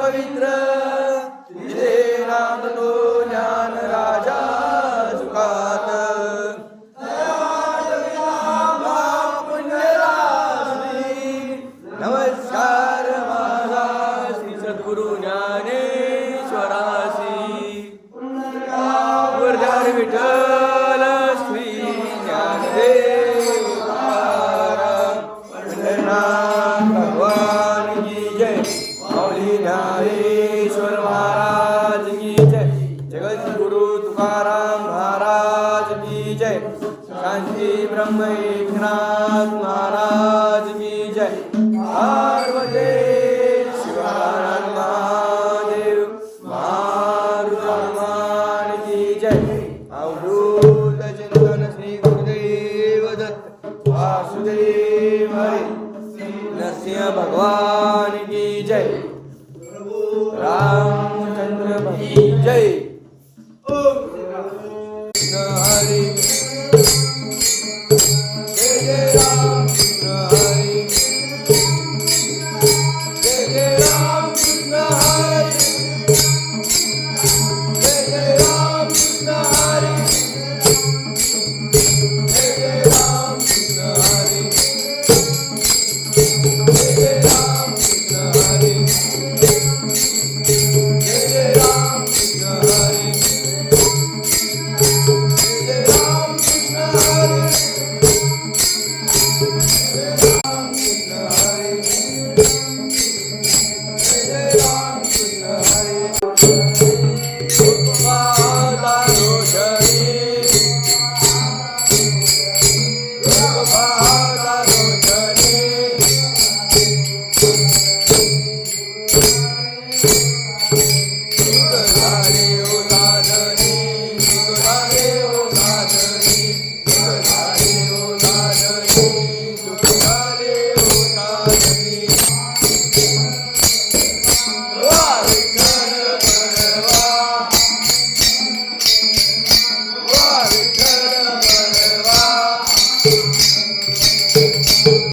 पवित्र तिथे नांदतो ज्ञान राजा सुखात नमस्कार माझा श्री सद्गुरु ज्ञानेश्वरासी गुरुदार विठ्ठल श्री ज्ञानदेव पंढरनाथ भगवान की जय माऊली ज्ञानेश्वर महाराज की जय जगद्गुरु तुकाराम महाराज की जय शांती ब्रह्म एकनाथ महाराज की जय पार्वती शिवानंद महादेव मारुति की जय अवधूत चिंतन श्री गुरुदेव दत्त वासुदेव हरि नरसिंह भगवान की जय रामचंद्र की जय।